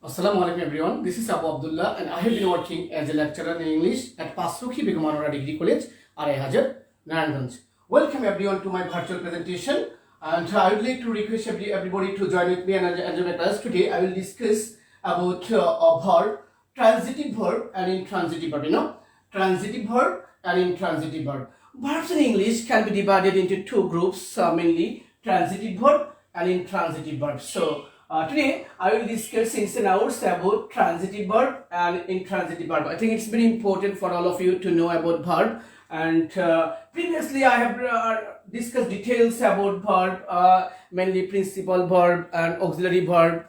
Assalamu alaikum everyone. This is Abu Abdullah and I have been working as a lecturer in English at Pasukhi Begum Anwara Degree College, Arai Narayanganj. Welcome everyone to my virtual presentation, and I would like to request everybody to join with me and enjoy my class. Today I will discuss about a verb, transitive verb and intransitive verb. Transitive verb and intransitive verb. Verbs in English can be divided into two groups, mainly transitive verb and intransitive verb. So today I will discuss ins and outs about transitive verb and intransitive verb. I think it's very important for all of you to know about verb, and previously I have discussed details about verb, mainly principal verb and auxiliary verb.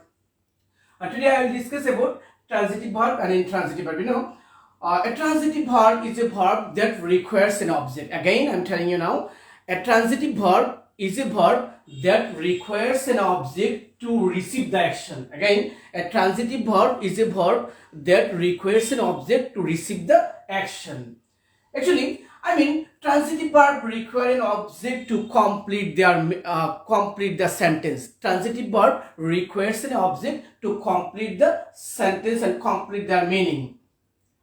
Today I will discuss about transitive verb and intransitive verb. A transitive verb is a verb that requires an object. Again, I'm telling you now, a transitive verb is a verb that requires an object to receive the action. Again, a transitive verb is a verb that requires an object to receive the action. Actually, transitive verb require an object to complete the sentence. Transitive verb requires an object to complete the sentence and complete their meaning.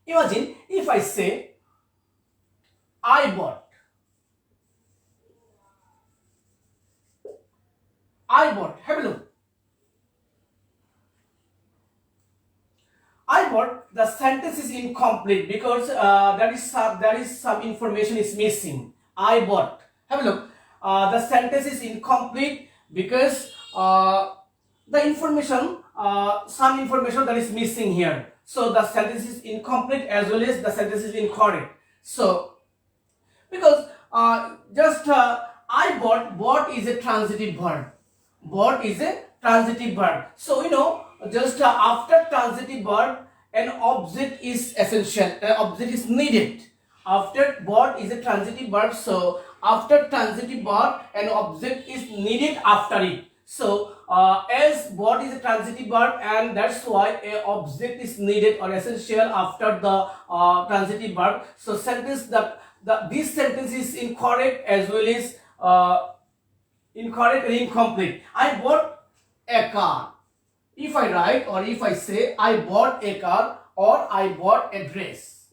Imagine if I say, I bought. Have a look. I bought. The sentence is incomplete because there is some information is missing. I bought. Have a look. The sentence is incomplete because the information, some information that is missing here. So the sentence is incomplete as well as the sentence is incorrect. So because I bought is a transitive verb. Bought is a transitive verb. So just after transitive verb, an object is essential. An object is needed. After bought is a transitive verb. So after transitive verb, an object is needed after it. So as bought is a transitive verb, and that's why an object is needed or essential after the transitive verb. So sentence this sentence is incorrect as well as incorrect and incomplete. I bought a car. If I write or if I say I bought a car or I bought a dress,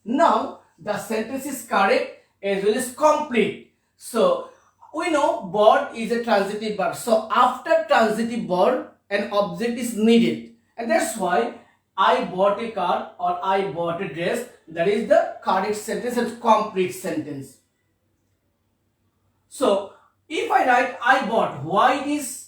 now the sentence is correct as well as complete. So we know bought is a transitive verb. So after transitive verb, an object is needed, and that's why I bought a car or I bought a dress, that is the correct sentence and complete sentence. So if I write I bought, why it is?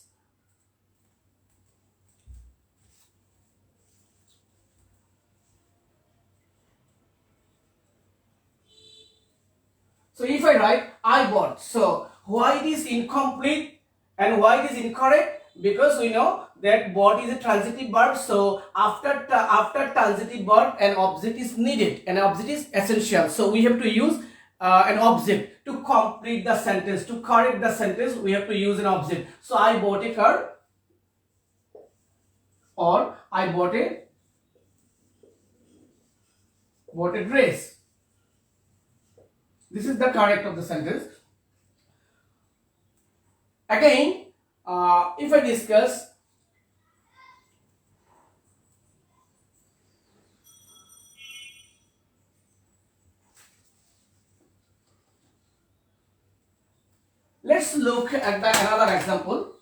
So if I write I bought, so why it is incomplete and why it is incorrect? Because we know that bought is a transitive verb. So after transitive verb, an object is needed. An object is essential. So we have to use an object to complete the sentence. To correct the sentence, we have to use an object. So I bought a car or I bought a dress. This is the correct of the sentence. Again, if I discuss let's look at another example.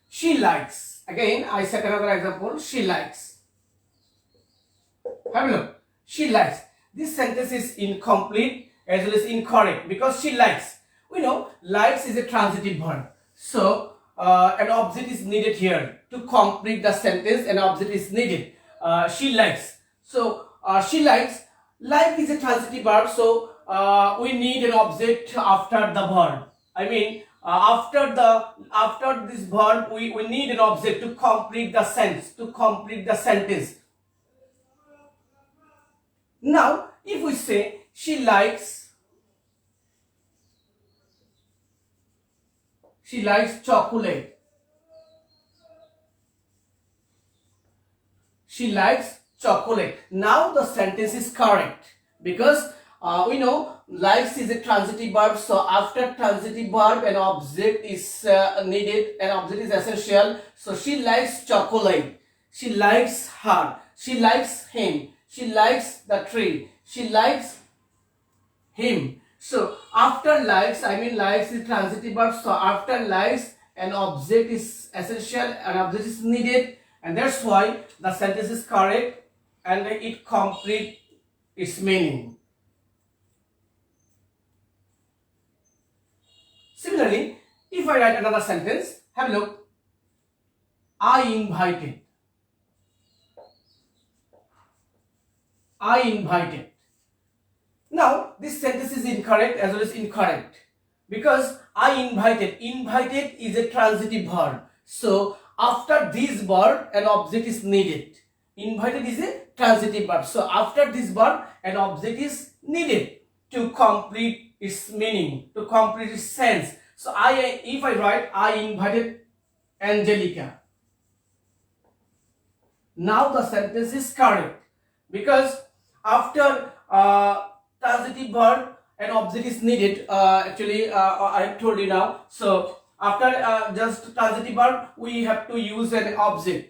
She likes. Again, I set another example. She likes. Have a look. She likes. This sentence is incomplete as well as incorrect because she likes. We know likes is a transitive verb. So an object is needed here to complete the sentence. An object is needed. She likes. So she likes. Like is a transitive verb. So we need an object after the verb. After this verb, we need an object to complete the sentence. Now, if we say she likes chocolate. She likes chocolate. Now the sentence is correct because we know likes is a transitive verb. So after transitive verb, an object is needed, an object is essential. So she likes chocolate, she likes her, she likes him, she likes the tree, she likes him. So after likes, I mean likes is transitive verb. So after likes, an object is essential, an object is needed, and that's why the sentence is correct and it complete its meaning. Similarly, if I write another sentence, have a look. I invited. I invited. Now, this sentence is incorrect as well as incorrect because I invited. Invited is a transitive verb. So, after this verb, an object is needed. Invited is a transitive verb. So, after this verb, an object is needed to complete its meaning, to complete its sense. So, if I write, I invited Angelica. Now, the sentence is correct because after transitive verb, an object is needed. I have told you now. So after just transitive verb, we have to use an object.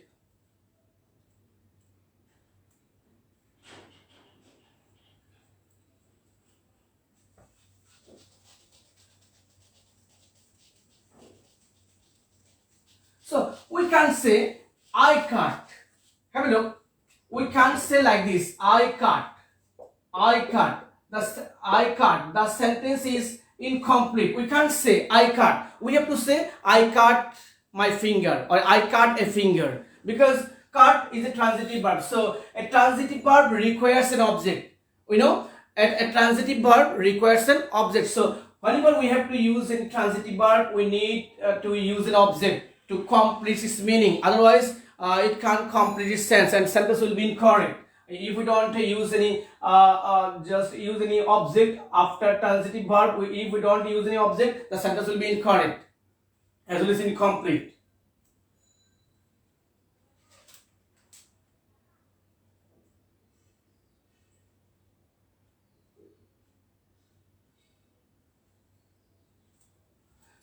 So we can say I cut. Have a look. We can't say like this. I cut. I cut. I cut. The sentence is incomplete. We can't say I cut. We have to say I cut my finger or I cut a finger because cut is a transitive verb. So a transitive verb requires an object. We know a transitive verb requires an object. So whenever we have to use a transitive verb, we need to use an object to complete its meaning. Otherwise, it can't complete its sense and sentence will be incorrect. If we don't use any just use any object after transitive verb, if we don't use any object, the sentence will be incorrect as well as incomplete.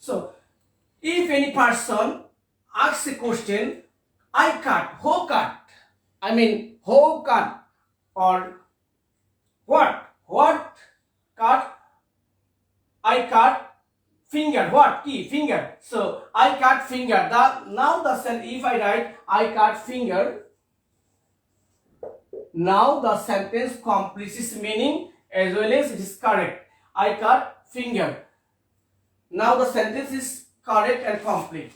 So if any person asks a question, I cut, who cut? I mean, who cut? Or what cut? I cut finger. What key? Finger. So I cut finger. Now the sentence, if I write I cut finger, now the sentence completes its meaning as well as it is correct. I cut finger. Now the sentence is correct and complete.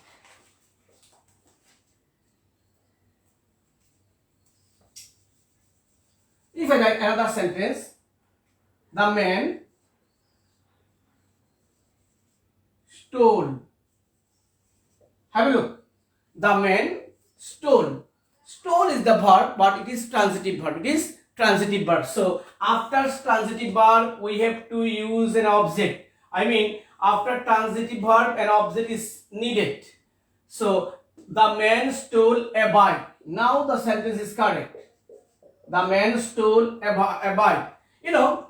If I write another sentence, the man stole. Have a look. The man stole. Stole is the verb, but it is transitive verb. It is transitive verb. So after transitive verb, we have to use an object. I mean, after transitive verb, an object is needed. So the man stole a bike. Now the sentence is correct. The man stole a bike. You know,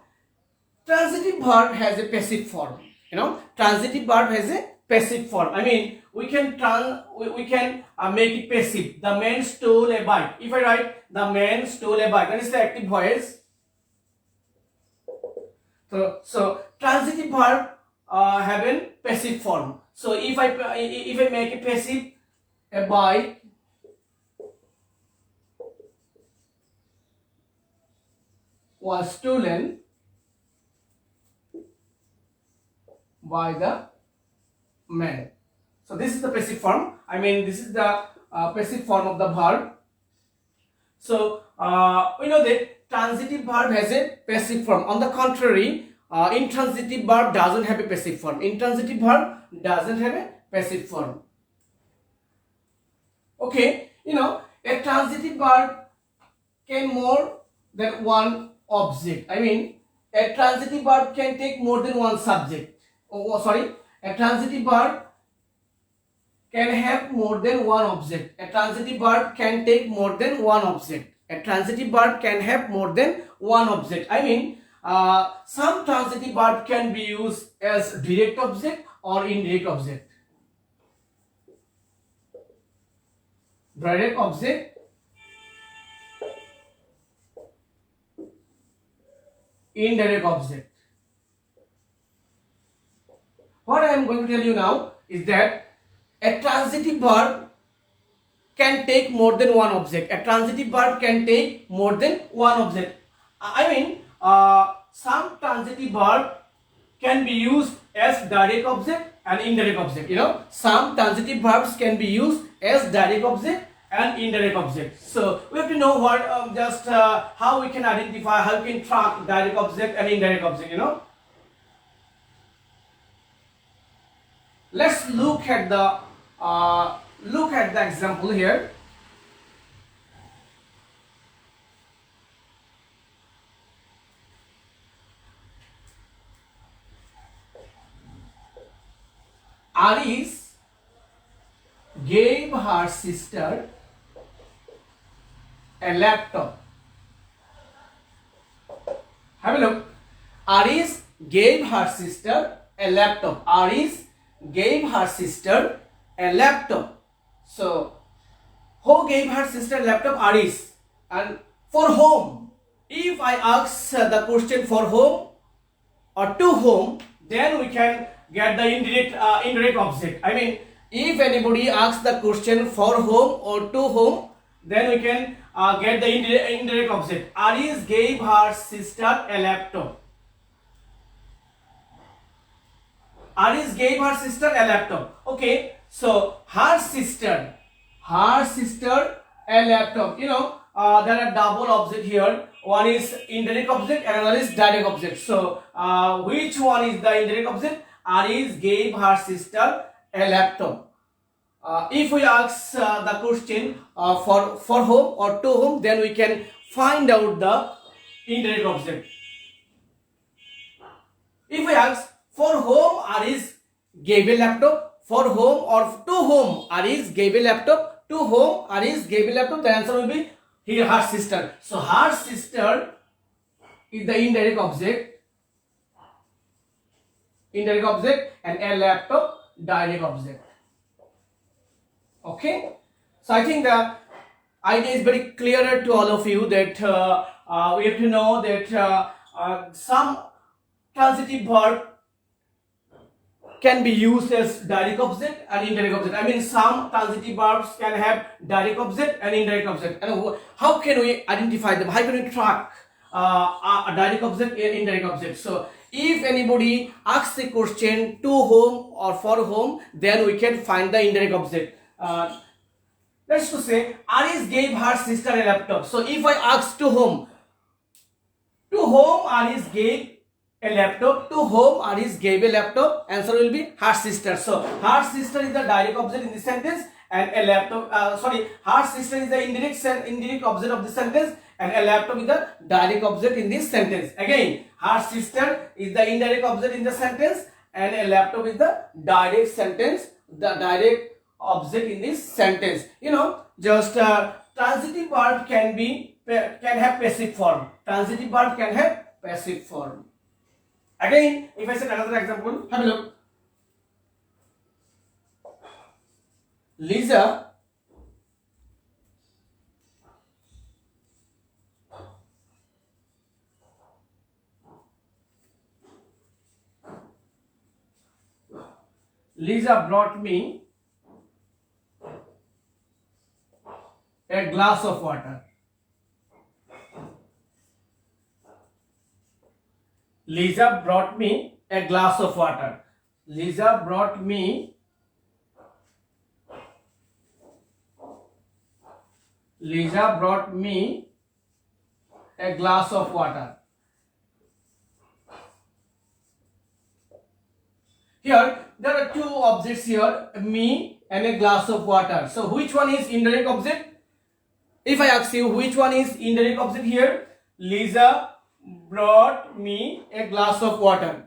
transitive verb has a passive form. You know, transitive verb has a passive form. I mean, we can make it passive. The man stole a bike. If I write the man stole a bike, that is the active voice. So transitive verb have a passive form. So if I make it passive, a bike was stolen by the man. So this is the passive form. I mean, this is the passive form of the verb. So we know that transitive verb has a passive form. On the contrary, intransitive verb doesn't have a passive form. Intransitive verb doesn't have a passive form. Okay, you know, a transitive verb can more than one object. I mean, a transitive verb can take more than one subject. A transitive verb can have more than one object. A transitive verb can take more than one object. A transitive verb can have more than one object. I mean, some transitive verb can be used as direct object or indirect object. Direct object, indirect object. What I am going to tell you now is that a transitive verb can take more than one object. A transitive verb can take more than one object. I mean, some transitive verb can be used as direct object and indirect object. You know, some transitive verbs can be used as direct object and indirect object. So we have to know what how we can identify, how we can track direct object and indirect object. You know, let's look at the example here. Aris gave her sister a laptop. Have a look. Aris gave her sister a laptop. Aris gave her sister a laptop. So, who gave her sister a laptop? Aris. And for whom? If I ask the question for whom or to whom, then we can get the indirect object. I mean, if anybody asks the question for whom or to whom, then we can get the indirect object. Aris gave her sister a laptop. Aris gave her sister a laptop. Okay, so her sister a laptop. You know, there are double object here. One is indirect object and another is direct object. So which one is the indirect object? Aris gave her sister a laptop. If we ask the question for whom or to whom, then we can find out the indirect object. If we ask for whom Aris gave a laptop, for whom or to whom Aris gave a laptop, to whom Aris gave a laptop, the answer will be here her sister. So her sister is the indirect object, and a laptop direct object. Okay, so I think the idea is very clearer to all of you that we have to know that some transitive verb can be used as direct object and indirect object. I mean, some transitive verbs can have direct object and indirect object. And how can we identify them? How can we track a direct object and indirect object? So if anybody asks a question to whom or for whom, then we can find the indirect object. Let's just say Aris gave her sister a laptop. So if I ask to whom Aris gave a laptop, to whom Aris gave a laptop, answer will be her sister. So her sister is the direct object in this sentence, and a laptop, her sister is the indirect object of the sentence, and a laptop is the direct object in this sentence. Again, her sister is the indirect object in the sentence, and a laptop is the direct object in this sentence. You know, just transitive verb can have passive form. Transitive verb can have passive form. Again, if I set another example, have a look. Lisa brought me a glass of water. Lisa brought me a glass of water. Lisa brought me a glass of water. Here there are two objects here, me and a glass of water. So which one is indirect object? If I ask you which one is indirect object here, Lisa brought me a glass of water.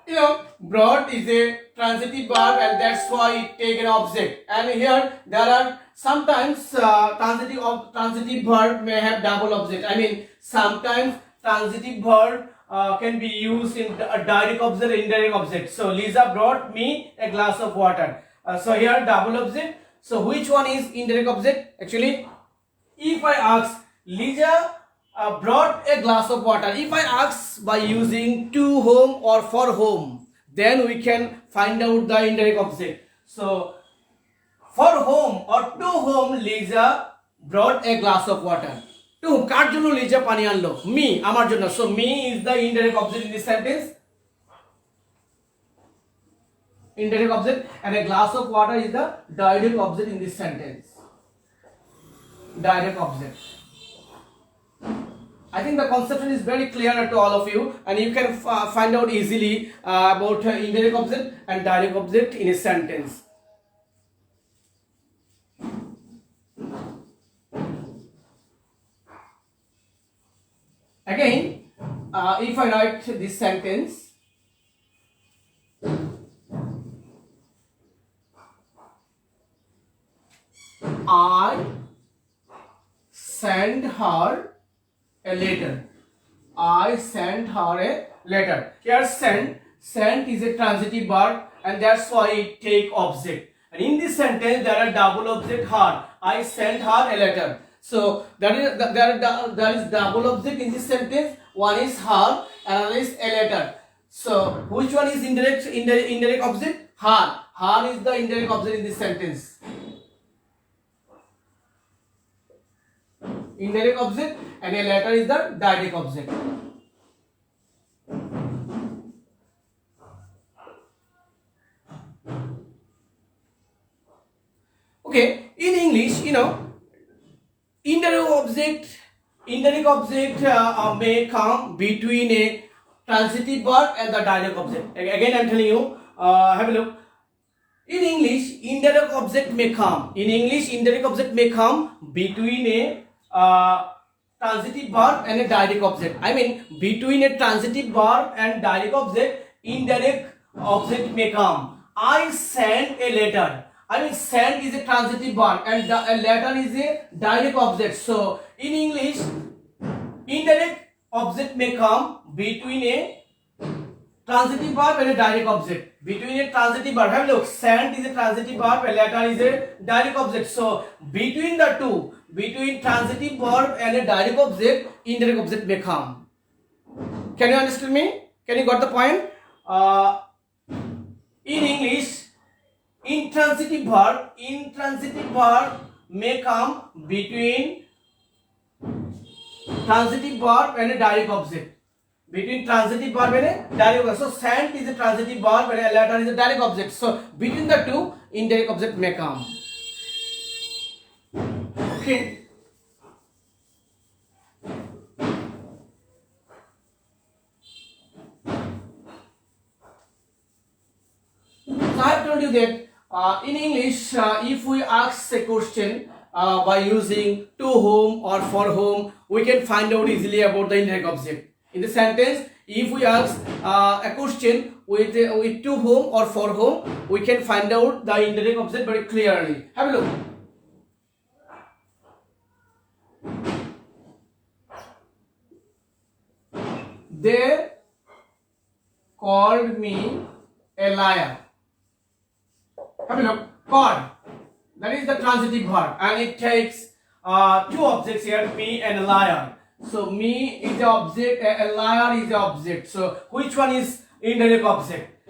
You know, brought is a transitive verb, and that's why it take an object. And here there are sometimes transitive verb may have double object. I mean, sometimes transitive verb can be used in a direct object or indirect object. So Lisa brought me a glass of water. So here double object. So which one is indirect object? Actually, if I ask Lisa brought a glass of water, if I ask by using to whom or for whom, then we can find out the indirect object. So for whom or to whom Lisa brought a glass of water. To whom? কার জন্য লিজা পানি আনলো? Me, আমার জন্য. So me is the indirect object in this sentence. Indirect object, and a glass of water is the direct object in this sentence. Direct object. I think the conception is very clear to all of you, and you can find out easily about indirect object and direct object in a sentence. Again, if I write this sentence, I send her a letter. I sent her a letter. Here send is a transitive verb, and that's why it take object. And in this sentence there are double object her. I sent her a letter. So there is double object in this sentence. One is her, another is a letter. So which one is indirect object? Her. Her is the indirect object in this sentence. Indirect object, and a letter is the direct object. Okay, in English, indirect object may come between a transitive verb and the direct object. Again, I'm telling you, have a look. In English, indirect object may come. In English, indirect object may come between a transitive verb and a direct object. I mean, between a transitive verb and direct object, indirect object may come. I sent a letter. I mean, send is a transitive verb and a letter is a direct object. So in English, indirect object may come between a transitive verb and a direct object. Between a transitive verb, have a look, send is a transitive verb, a letter is a direct object. So between the two, between transitive verb and a direct object, indirect object may come. Can you understand me? Can you got the point? In English, intransitive verb may come between transitive verb and a direct object. Between transitive verb and a direct object. So sent is a transitive verb and a letter is a direct object. So between the two, indirect object may come. Okay. So I have told you that in English, if we ask a question by using to whom or for whom, we can find out easily about the indirect object. In the sentence, if we ask a question with to whom or for whom, we can find out the indirect object very clearly. Have a look. They called me a liar. Have a look. Called. That is the transitive verb, and it takes two objects here, me and a liar. So me is the object, a liar is the object. So which one is indirect object?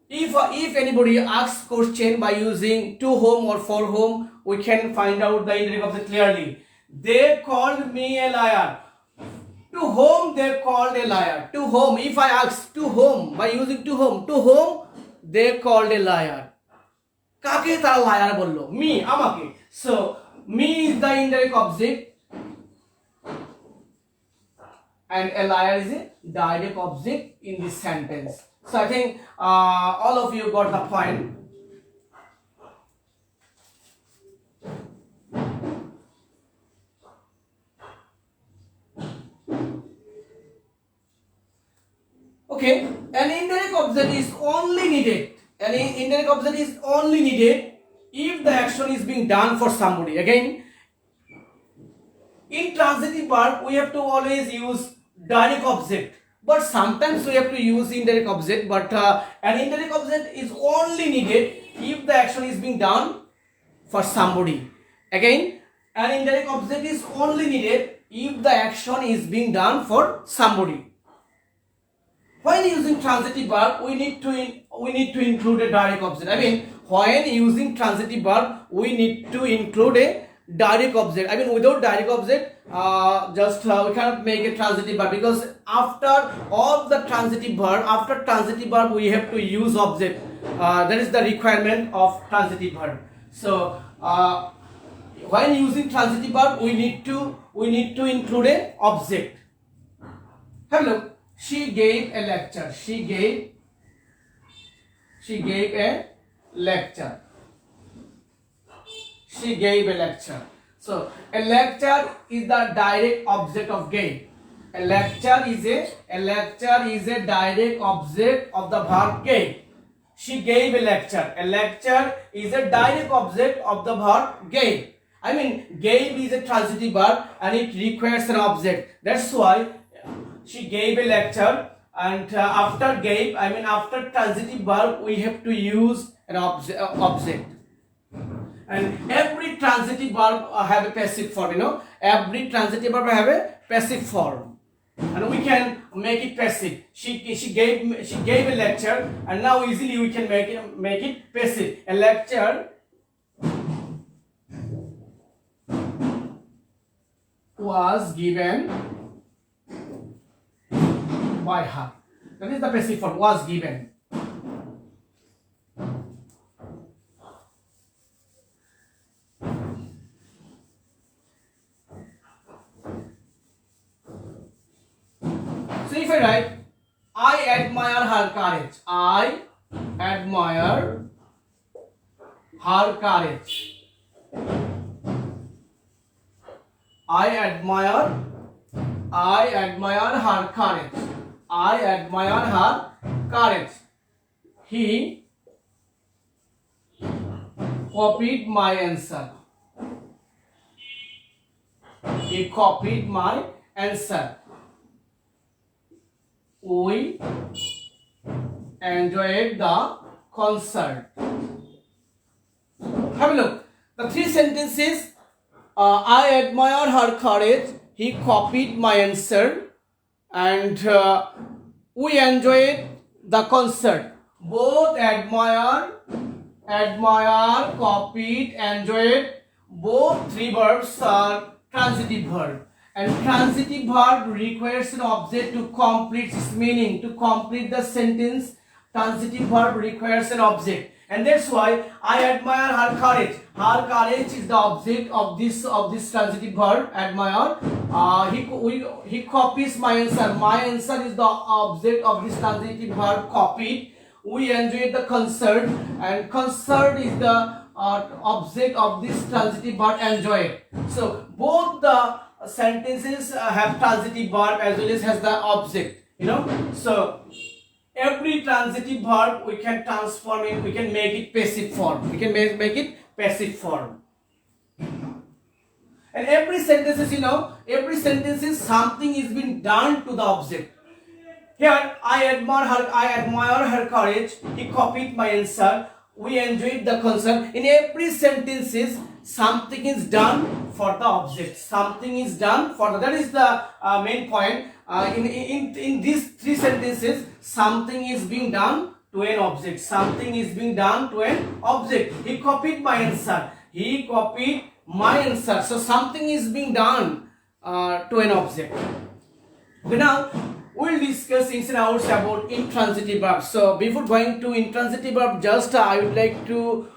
If anybody asks question by using to whom or for whom, we can find out the indirect object clearly. They called me a liar. To whom they called a liar? To whom? If I ask to whom by using to whom they called a liar. কাকে তারা liar বললো? Me, আমাকে. So me is the indirect object and a liar is a direct object in this sentence. So I think all of you got the point. Okay, an indirect object is only needed. An indirect object is only needed if the action is being done for somebody. Again, in transitive verb, we have to always use direct object. but sometimes we have to use indirect object, but an indirect object is only needed if the action is being done for somebody. Again, an indirect object is only needed if the action is being done for somebody. When using transitive verb, we need to include a direct object. I mean, when using transitive verb, we need to include a direct object. I mean, without direct object, we cannot make a transitive verb, because after all the transitive verb, we have to use object. That is the requirement of transitive verb. So, when using transitive verb, we need to include a object. Have a look. She gave a lecture. She gave a lecture. She gave a lecture. So a lecture is the direct object of gave. A lecture is a direct object of the verb gave. She gave a lecture. A lecture is a direct object of the verb gave. I mean, gave is a transitive verb and it requires an object. That's why she gave a lecture, and after gave, I mean after transitive verb, we have to use an object. And every transitive verb have a passive form. You know, every transitive verb have a passive form, and we can make it passive. She gave a lecture, and now easily we can make it passive. A lecture was given by her. That is the passive form, was given. So if I write, I admire her courage. I admire her courage. I admire her courage. I admire her courage. He copied my answer. He copied my answer. We enjoyed the concert. Have a look. The three sentences. I admire her courage. He copied my answer, and we enjoyed the concert. Both admire, copied, enjoyed. Both three verbs are transitive verb, and transitive verb requires an object to complete its meaning. To complete the sentence, transitive verb requires an object. And that's why I admire her courage. Her courage is the object of this transitive verb, admire. He copies my answer. My answer is the object of this transitive verb, copied. We enjoyed the concert, and concert is the object of this transitive verb, enjoyed. So both the sentences have transitive verb as well as has the object. You know, so every transitive verb we can transform it, we can make it passive form. We can make it passive form. And every sentence is, every sentence is something is being done to the object. Here, I admire her courage. He copied my answer. We enjoyed the concert. In every sentence is something is done for the object. Something is done for the, that is the main point. In these three sentences, something is being done to an object. Something is being done to an object. He copied my answer. He copied my answer. So something is being done to an object. Okay, now we'll discuss ins and outs about intransitive verbs. So before going to intransitive verb, just I would like to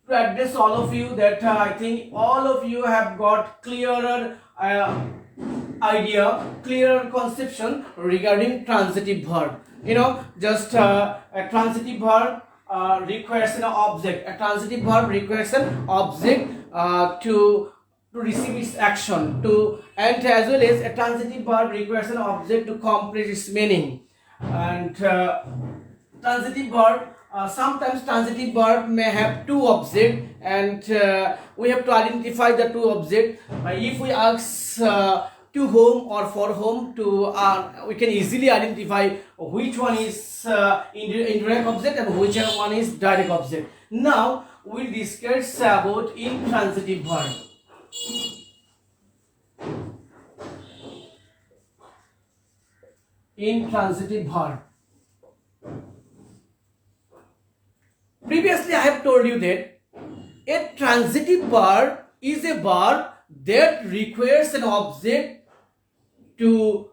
address all of you that I think all of you have got clearer idea, clearer conception regarding transitive verb. Just a transitive verb requires an object. A transitive verb requires an object to receive its action, and as well as a transitive verb requires an object to complete its meaning. And transitive verb, sometimes transitive verb may have two objects, and we have to identify the two objects. If we ask to whom or for whom, to we can easily identify which one is indirect object and which one is direct object. Now we'll discuss about intransitive verb. Intransitive verb. Previously I have told you that a transitive verb is a verb that requires an object to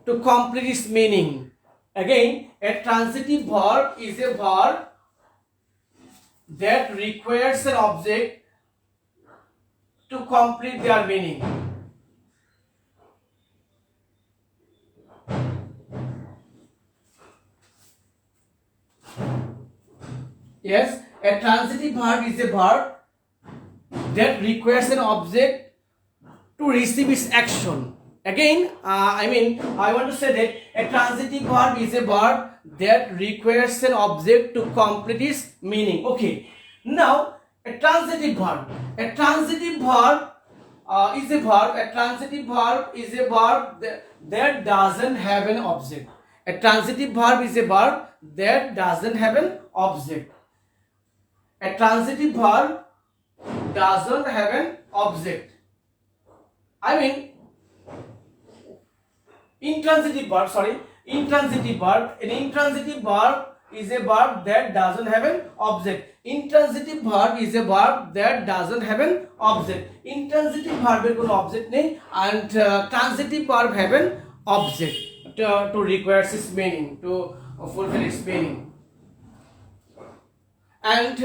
complete its meaning. Again, a transitive verb is a verb that requires an object to complete their meaning. Yes, a transitive verb is a verb that requires an object to receive its action. Again, I want to say that a transitive verb is a verb that requires an object to complete its meaning. Okay. Now, a transitive verb. A transitive verb is a verb. A transitive verb is a verb that doesn't have an object. A transitive verb is a verb that doesn't have an object. A transitive verb doesn't have an object. Intransitive verb, an intransitive verb is a verb that doesn't have an object. Intransitive verb is a verb that doesn't have an object. Intransitive verb এর কোনো object নেই, and transitive verb have an object to require its meaning, to fulfill its meaning. And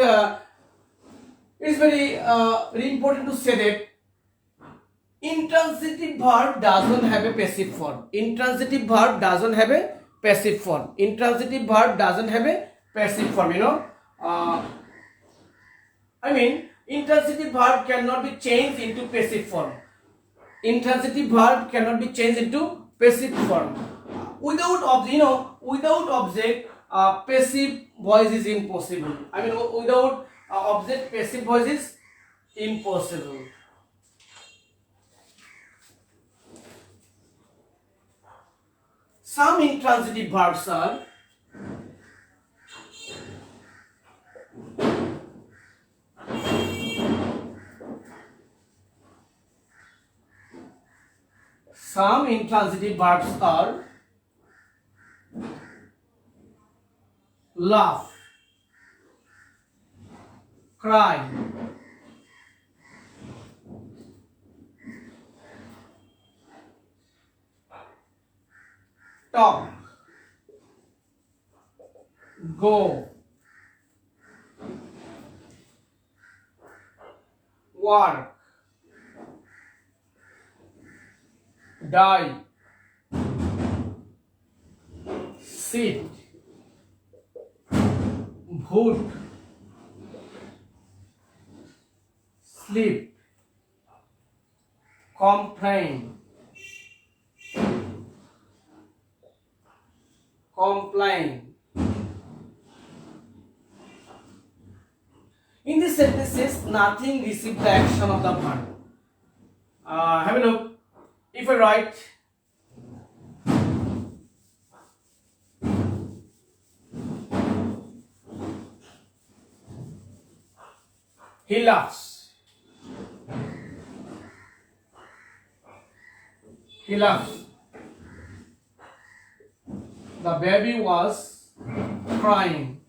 it's very important to say that intransitive verb doesn't have a passive form. Intransitive verb doesn't have a passive form. Intransitive verb doesn't have a passive form, intransitive verb cannot be changed into passive form. Intransitive verb cannot be changed into passive form. Without object, passive voice is impossible. Without object, passive voice is impossible. Some intransitive verbs are laugh, cry, talk, go, work, die, sit, ভূত, sleep, complain, In these sentences, nothing receives the action of the verb. Have a look. If I write he laughs, the baby was crying,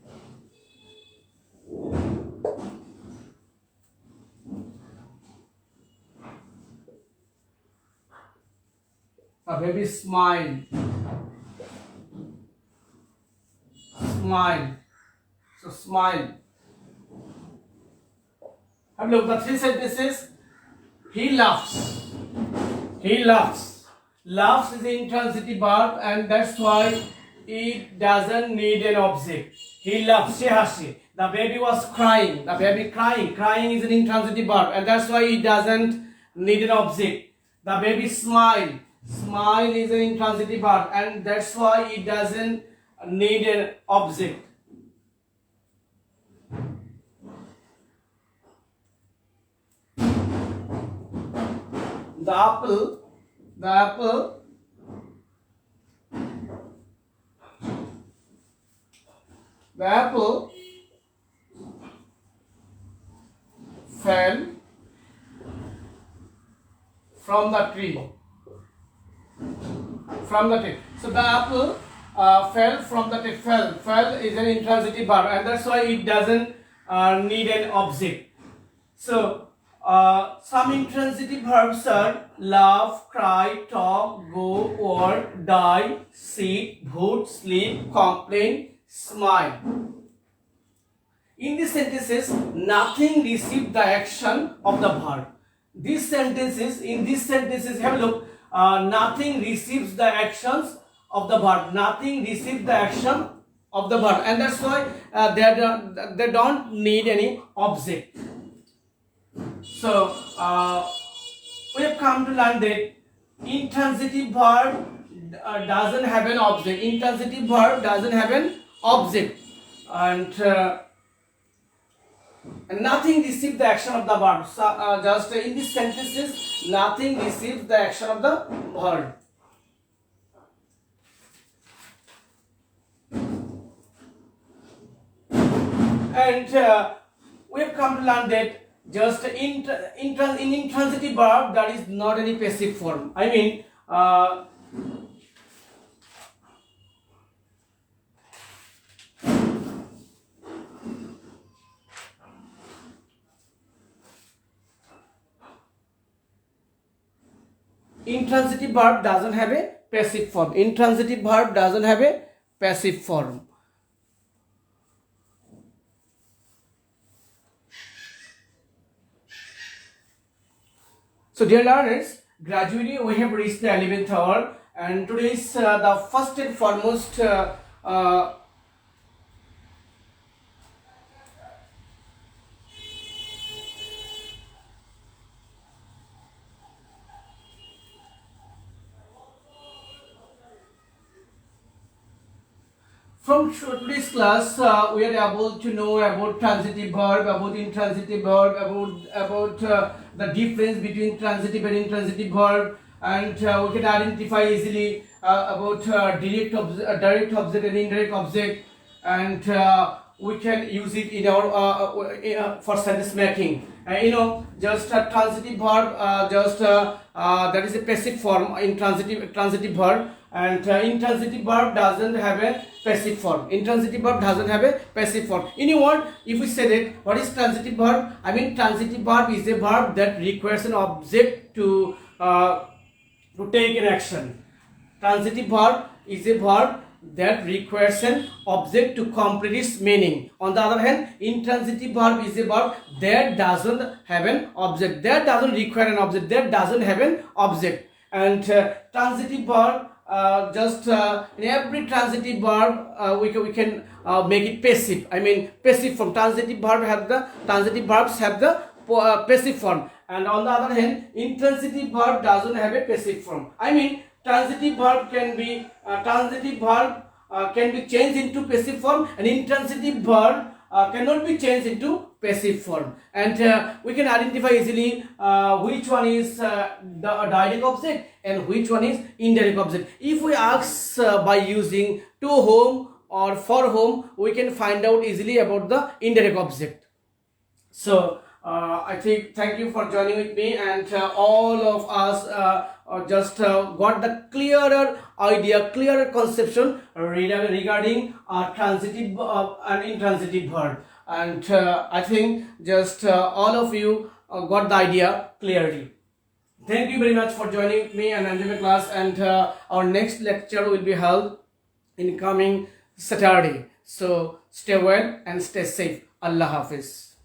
the baby smiled, so smile. Have a look, the three sentences. He laughs. Laughs is an intransitive verb, and that's why it doesn't need an object. He laughs, সে হাসে. The baby was crying. Crying is an intransitive verb, and that's why it doesn't need an object. The baby smiled. Smile is an intransitive verb, and that's why it doesn't need an object. The apple The apple fell from the tree. So the apple fell from the tree. Fell is an intransitive verb, and that's why it doesn't need an object. So some intransitive verbs are laugh, cry, talk, go, work, die, sit, vote, sleep, complain, smile. In these sentences, nothing received the action of the verb. In these sentences, have a look. Nothing receives the actions of the verb. Nothing receives the action of the verb, and that's why they don't need any object. So we have come to learn that intransitive verb doesn't have an object. Intransitive verb doesn't have an object, and nothing receives the action of the verb. So just in these sentences, nothing receives the action of the verb. And we have come to learn that just in intransitive verb there is not any passive form. I mean intransitive verb doesn't have a passive form. Intransitive verb doesn't have a passive form. So dear learners, gradually we have reached the 11th hour, and today is the first and foremost from today's class, we are able to know about transitive verb, about intransitive verb, about the difference between transitive and intransitive verb, and we can identify easily about direct object and indirect object, and we can use it in our for sentence making. Just a transitive verb, that is a passive form in transitive verb, and intransitive verb doesn't have a passive form. Intransitive verb doesn't have a passive form. In a word, if we say that what is transitive verb, I mean transitive verb is a verb that requires an object to take an action. Transitive verb is a verb that requires an object to complete its meaning. On the other hand, intransitive verb is a verb that doesn't have an object, that doesn't require an object, that doesn't have an object. And transitive verb, in every transitive verb we can make it passive. I mean passive form. Transitive verbs have the passive form, and on the other hand, intransitive verb doesn't have a passive form. I mean transitive verb can be changed into passive form, and intransitive verb cannot be changed into passive form. And we can identify easily which one is the direct object and which one is indirect object. If we ask by using to whom or for whom, we can find out easily about the indirect object. So I think thank you for joining with me, and all of us just got the clearer idea, clearer conception regarding transitive and intransitive verb. And I think just all of you got the idea clearly. Thank you very much for joining with me and enjoy the class, and our next lecture will be held in coming Saturday. So stay well and stay safe. Allah Hafiz.